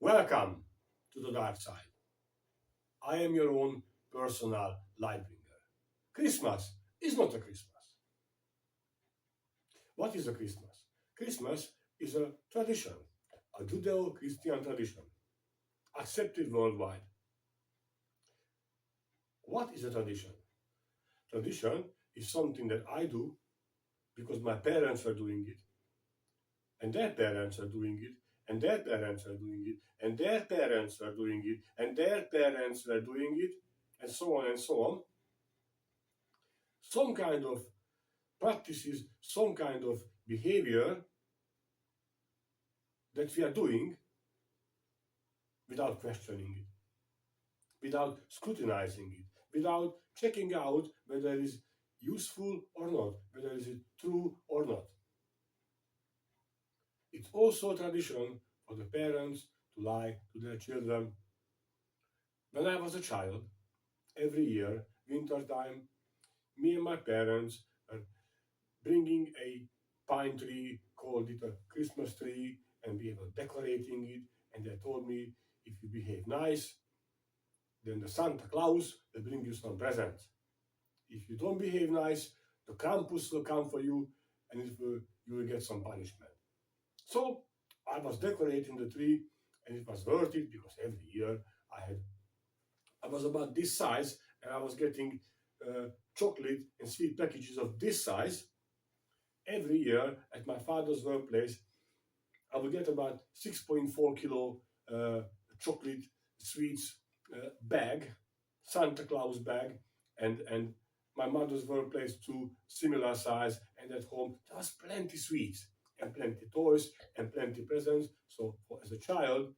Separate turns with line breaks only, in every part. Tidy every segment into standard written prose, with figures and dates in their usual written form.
Welcome to the dark side. I am your own personal light bringer. Christmas is not a Christmas. What is a Christmas? Christmas is a tradition, a Judeo-Christian tradition, accepted worldwide. What is a tradition? Tradition is something that I do because my parents are doing it, and their parents are doing it, and their parents are doing it, and their parents are doing it, and their parents are doing it, and so on and so on. Some kind of practices, some kind of behavior that we are doing without questioning it, without scrutinizing it, without checking out whether it is useful or not, whether it is true or not. It's also a tradition for the parents to lie to their children. When I was a child, every year, winter time, me and my parents are bringing a pine tree, called it a Christmas tree, and we were decorating it, and they told me, if you behave nice, then the Santa Claus will bring you some presents. If you don't behave nice, the Krampus will come for you, and you will get some punishment. So I was decorating the tree, and it was worth it because every year I was about this size, and I was getting chocolate and sweet packages of this size. Every year at my father's workplace, I would get about 6.4 kilo chocolate sweets bag, Santa Claus bag, and my mother's workplace too, similar size, and at home there was plenty sweets and plenty toys and plenty presents. So as a child,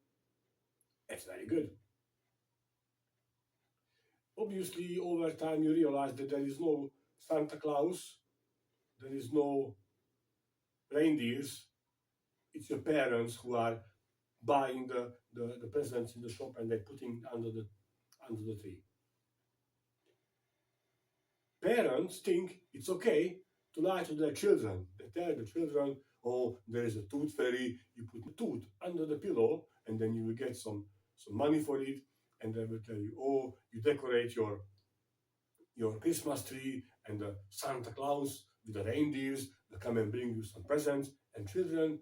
it's very good. Obviously, over time you realize that there is no Santa Claus, there is no reindeers. It's your parents who are buying the presents in the shop and they're putting under the tree. Parents think it's okay to lie to their children. They tell the children, oh, there is a tooth fairy, you put a tooth under the pillow and then you will get some money for it, and they will tell you, oh, you decorate your Christmas tree and the Santa Claus with the reindeers will come and bring you some presents, and children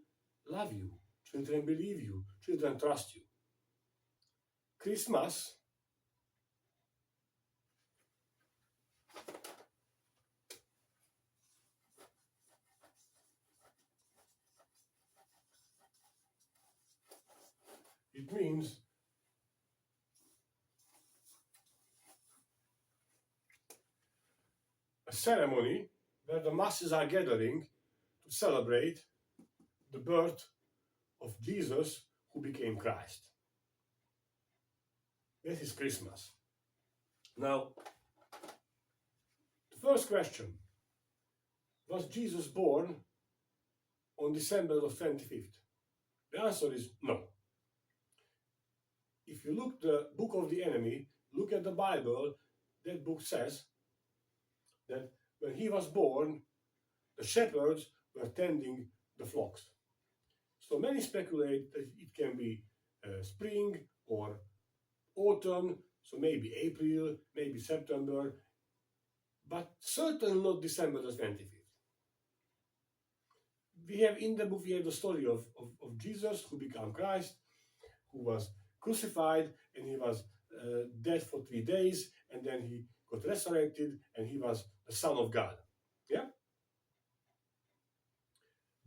love you, children believe you, children trust you. Christmas it means a ceremony where the masses are gathering to celebrate the birth of Jesus who became Christ. This is Christmas. Now, the first question, was Jesus born on December the 25th? The answer is no. If you look the book of the enemy, look at the Bible, that book says that when he was born, the shepherds were tending the flocks. So many speculate that it can be spring or autumn, so maybe April, maybe September, but certainly not December the 25th. We have in the book, we have the story of Jesus who became Christ, who was crucified, and he was dead for 3 days, and then he got resurrected, and he was the Son of God. Yeah?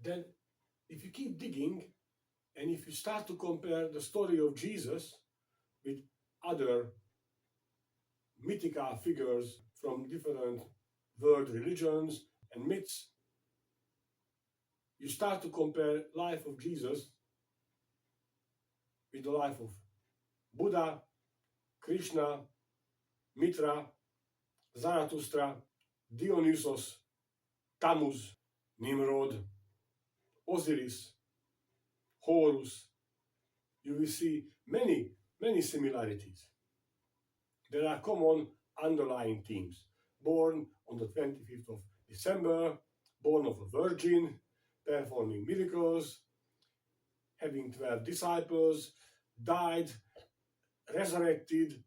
Then, if you keep digging, and if you start to compare the story of Jesus with other mythical figures from different world religions and myths, you start to compare life of Jesus with the life of Buddha, Krishna, Mitra, Zarathustra, Dionysos, Tammuz, Nimrod, Osiris, Horus. You will see many similarities. There are common underlying themes. Born on the 25th of December, born of a virgin, performing miracles, having 12 disciples, died, resurrected.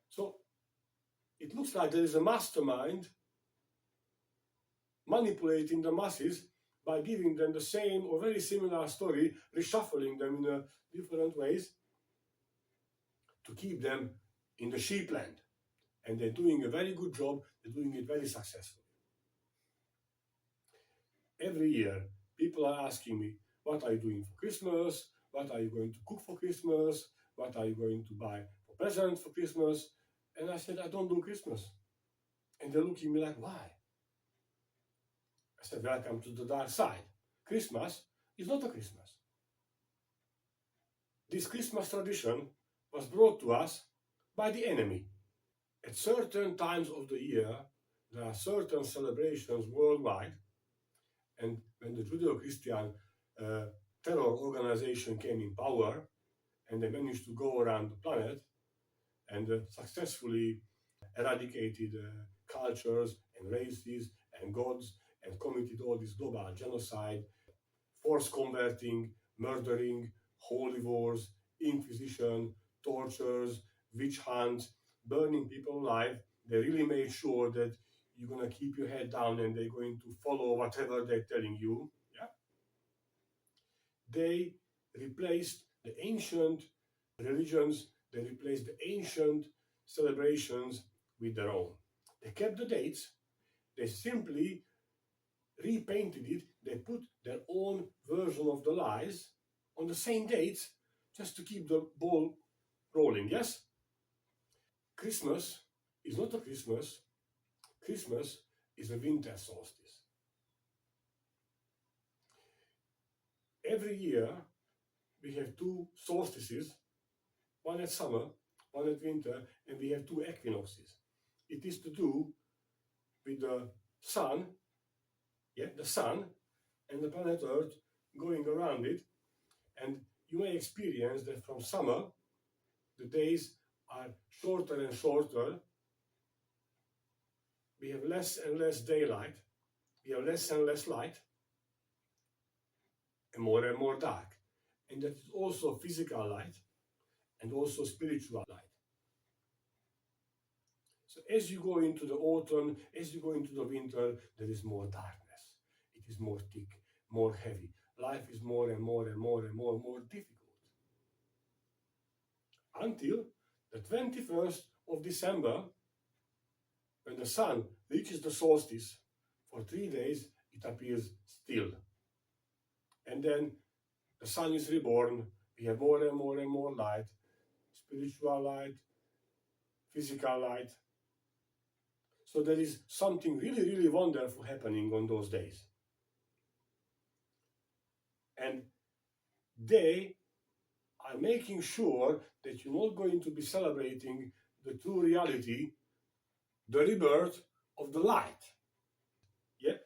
So it looks like there is a mastermind manipulating the masses by giving them the same or very similar story, reshuffling them in different ways to keep them in the sheepland. And they're doing a very good job, they're doing it very successfully. Every year, people are asking me, what are you doing for Christmas? What are you going to cook for Christmas? What are you going to buy for presents for Christmas? And I said, I don't do Christmas. And they're looking at me like, why? I said, welcome to the dark side. Christmas is not a Christmas. This Christmas tradition was brought to us by the enemy. At certain times of the year, there are certain celebrations worldwide, and when the Judeo-Christian terror organization came in power, and they managed to go around the planet and successfully eradicated cultures and races and gods and committed all this global genocide, force converting, murdering, holy wars, inquisition, tortures, witch hunts, burning people alive. They really made sure that you're going to keep your head down and they're going to follow whatever they're telling you. Yeah? They replaced the ancient religions, they replaced the ancient celebrations with their own. They kept the dates, they simply repainted it, they put their own version of the lies on the same dates just to keep the ball rolling, yes? Christmas is not a Christmas, Christmas is a winter solstice. Every year we have two solstices, one at summer, one at winter, and we have two equinoxes. It is to do with the sun, the sun and the planet Earth going around it, and you may experience that from summer the days are shorter and shorter, we have less and less daylight, we have less and less light, and more dark. And that is also physical light and also spiritual light. So as you go into the autumn, as you go into the winter, there is more darkness. It is more thick, more heavy. Life is more and more difficult. Until the 21st of December, when the sun reaches the solstice, for 3 days it appears still. And then the sun is reborn, we have more and more light, spiritual light, physical light. So there is something really wonderful happening on those days. And they are making sure that you're not going to be celebrating the true reality, the rebirth of the light. Yeah?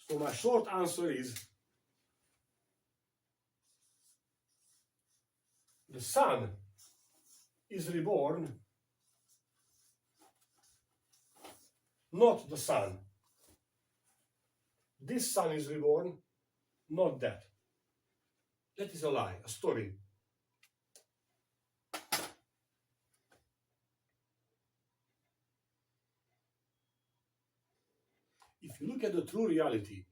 So my short answer is, the sun is reborn, not the sun. This sun is reborn, not that. That is a lie, a story. If you look at the true reality,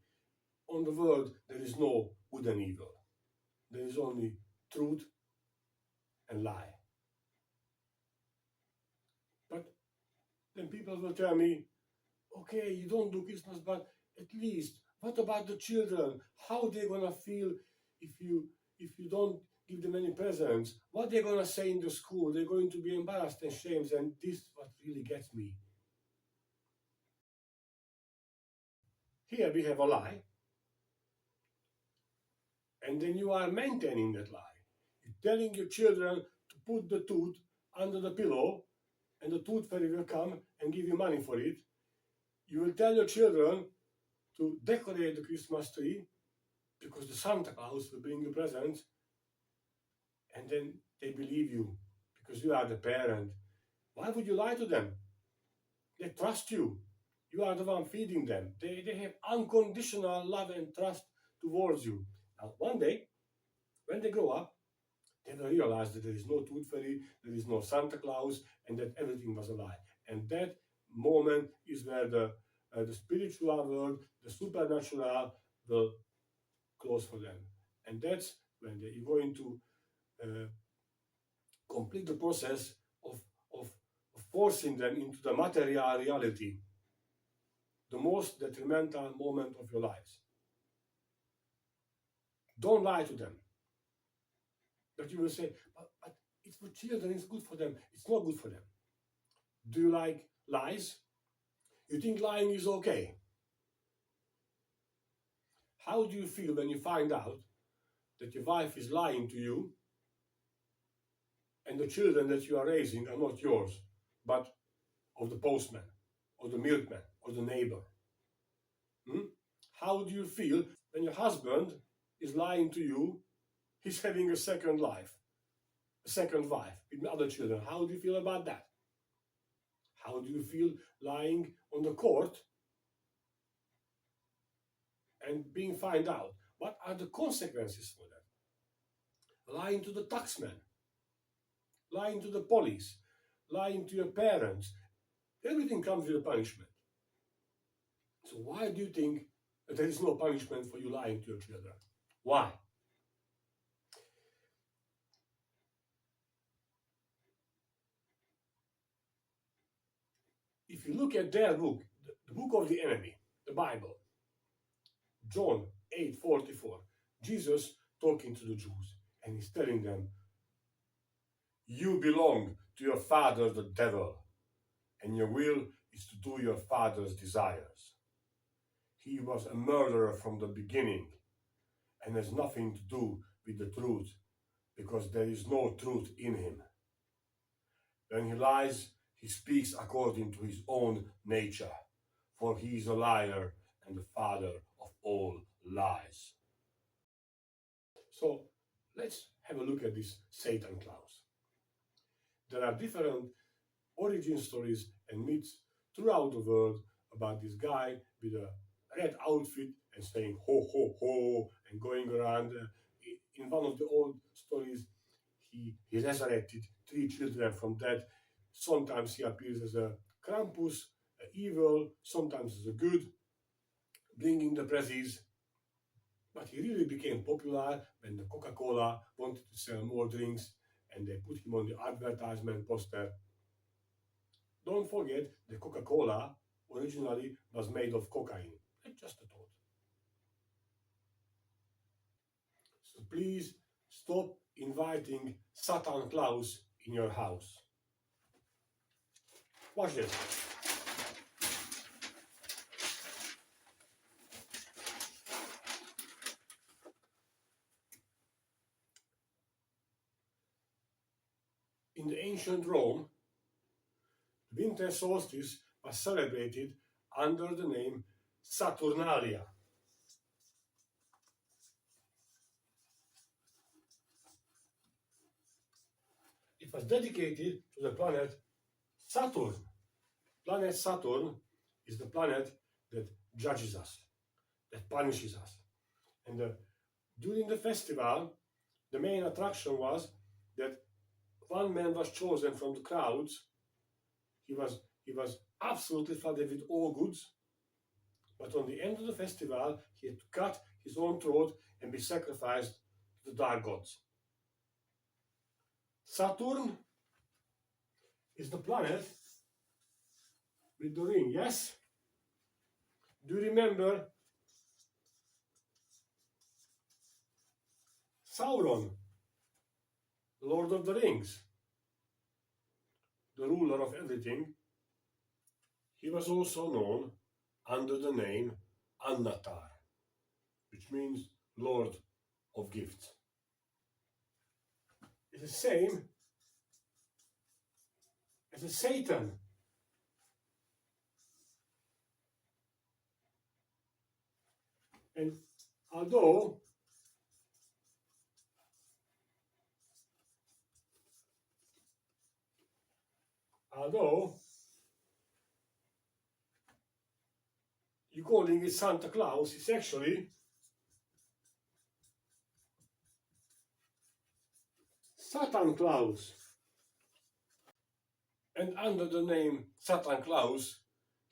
on the world there is no good and evil. There is only truth and lie. But then people will tell me, okay, you don't do Christmas, but at least, what about the children? How are they going to feel if you don't give them any presents? What they're going to say in the school? They're going to be embarrassed and shamed, and this is what really gets me. Here we have a lie, and then you are maintaining that lie. You're telling your children to put the tooth under the pillow, and the tooth fairy will come and give you money for it. You will tell your children to decorate the Christmas tree because the Santa Claus will bring you presents, and then they believe you because you are the parent. Why would you lie to them? They trust you. You are the one feeding them. They have unconditional love and trust towards you. Now, one day, when they grow up, Then I realized that there is no tooth fairy, there is no Santa Claus, and that everything was a lie. And that moment is where the spiritual world, the supernatural, will close for them. And that's when they are going to uh, complete the process of forcing them into the material reality, the most detrimental moment of your lives. Don't lie to them. But you will say, but it's for children, it's good for them. It's not good for them. Do you like lies? You think lying is okay? How do you feel when you find out that your wife is lying to you and the children that you are raising are not yours, but of the postman, or the milkman, or the neighbor? How do you feel when your husband is lying to you? He's having a second life, a second wife with other children. How do you feel about that? How do you feel lying on the court and being found out? What are the consequences for that? Lying to the taxman, lying to the police, lying to your parents. Everything comes with a punishment. So why do you think that there is no punishment for you lying to your children? Why? If you look at their book, the book of the enemy, the Bible, John 8:44, Jesus talking to the Jews, and he's telling them, you belong to your father, the devil, and your will is to do your father's desires. He was a murderer from the beginning and has nothing to do with the truth, because there is no truth in him. When he lies, he speaks according to his own nature, for he is a liar and the father of all lies. So let's have a look at this Satan Claus. There are different origin stories and myths throughout the world about this guy with a red outfit and saying ho ho ho and going around. In one of the old stories, he resurrected 3 children from death. Sometimes he appears as a Krampus, evil, sometimes as a good, bringing the presents. But he really became popular when the Coca-Cola wanted to sell more drinks and they put him on the advertisement poster. Don't forget, the Coca-Cola originally was made of cocaine. That's just a thought. So please stop inviting Satan Claus in your house. Watch this. In the ancient Rome, the winter solstice was celebrated under the name Saturnalia. It was dedicated to the planet Saturn. Planet Saturn is the planet that judges us, that punishes us. And during the festival, the main attraction was that one man was chosen from the crowds. He was absolutely flooded with all goods, but on the end of the festival, he had to cut his own throat and be sacrificed to the dark gods. Saturn is the planet with the ring, yes? Do you remember Sauron, the Lord of the Rings, the ruler of everything? He was also known under the name Annatar, which means Lord of Gifts. It's the same as a Satan. And although you're calling it Santa Claus, it's actually Satan Claus. And under the name Satan Claus,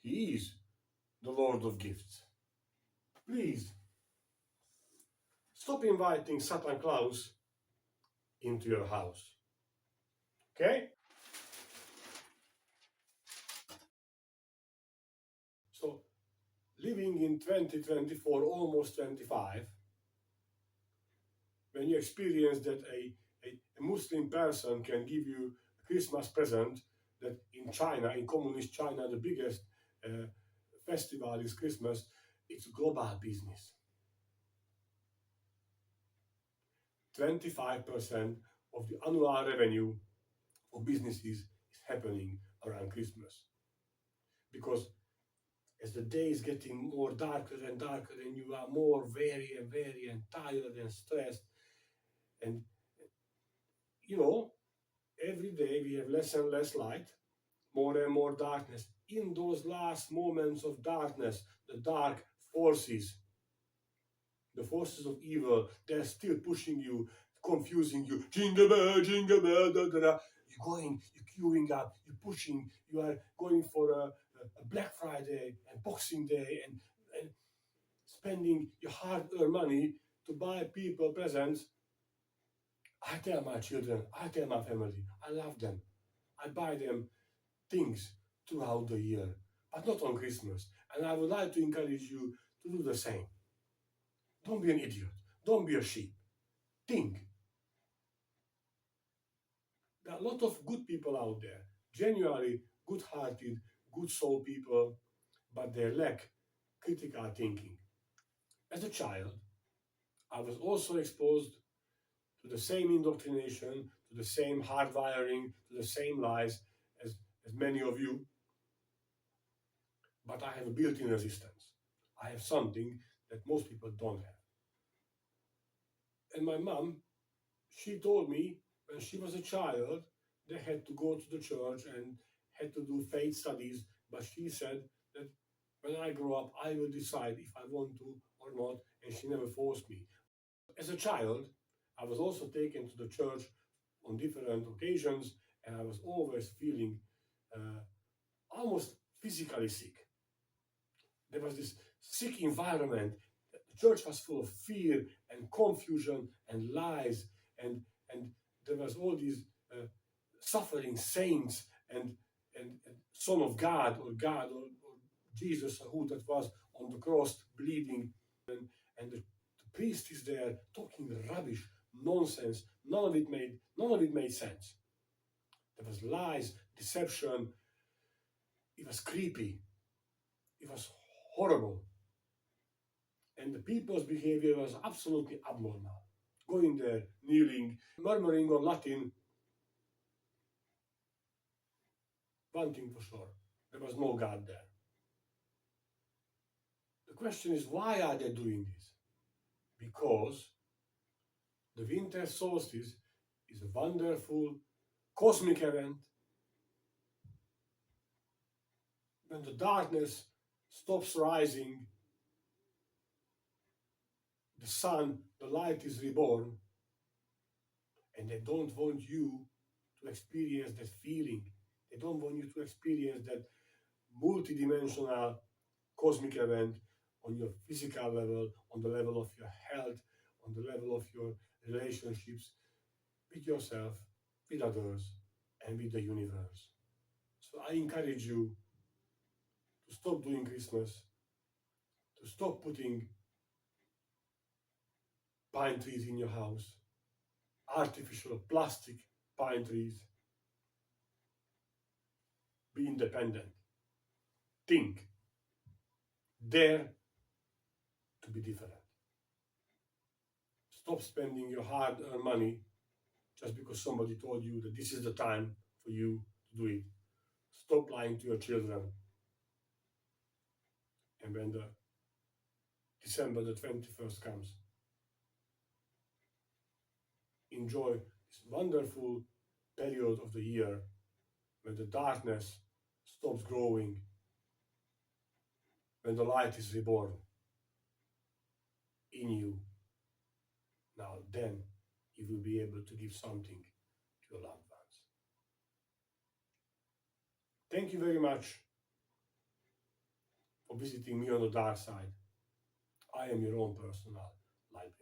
he is the Lord of Gifts. Please, stop inviting Satan Claus into your house. Okay? So, living in 2024, almost 25, when you experience that a Muslim person can give you a Christmas present, that in China, in communist China, the biggest festival is Christmas, it's global business. 25% of the annual revenue of businesses is happening around Christmas. Because as the day is getting more darker and darker, and you are more weary and tired and stressed, and every day we have less and less light, more and more darkness. In those last moments of darkness, the dark forces, the forces of evil, they're still pushing you, confusing you. Jingle bell, da, da, da. You're going, you're queuing up, you're pushing, you are going for a Black Friday and Boxing Day and spending your hard-earned money to buy people presents. I tell my children, I tell my family, I love them. I buy them things throughout the year, but not on Christmas. And I would like to encourage you to do the same. Don't be an idiot. Don't be a sheep. Think. There are a lot of good people out there, genuinely good-hearted, good soul people, but they lack critical thinking. As a child, I was also exposed to the same indoctrination, to the same hardwiring, to the same lies as many of you. But I have a built-in resistance. I have something that most people don't have. And my mom, she told me when she was a child, they had to go to the church and had to do faith studies. But she said that when I grow up, I will decide if I want to or not. And she never forced me. As a child, I was also taken to the church on different occasions, and I was always feeling almost physically sick. There was this sick environment. The church was full of fear and confusion and lies, and there was all these suffering saints and Son of God or Jesus, who that was on the cross bleeding, and the priest is there talking rubbish, nonsense. None of it made sense. There was lies, deception. It was creepy. It was horrible. And the people's behavior was absolutely abnormal. Going there, kneeling, murmuring on Latin. One thing for sure, there was no God there. The question is, why are they doing this? Because the winter solstice is a wonderful cosmic event when the darkness stops rising, the sun, the light is reborn, and they don't want you to experience that feeling. They don't want you to experience that multidimensional cosmic event on your physical level, on the level of your health, on the level of your relationships with yourself, with others, and with the universe. So I encourage you to stop doing Christmas, to stop putting pine trees in your house, artificial plastic pine trees. Be independent. Think. Dare to be different. Stop spending your hard-earned money just because somebody told you that this is the time for you to do it. Stop lying to your children. And when the December the 21st comes, enjoy this wonderful period of the year when the darkness stops growing, when the light is reborn in you. Now then you will be able to give something Thank you very much for visiting me on the dark side. I am your own personal librarian.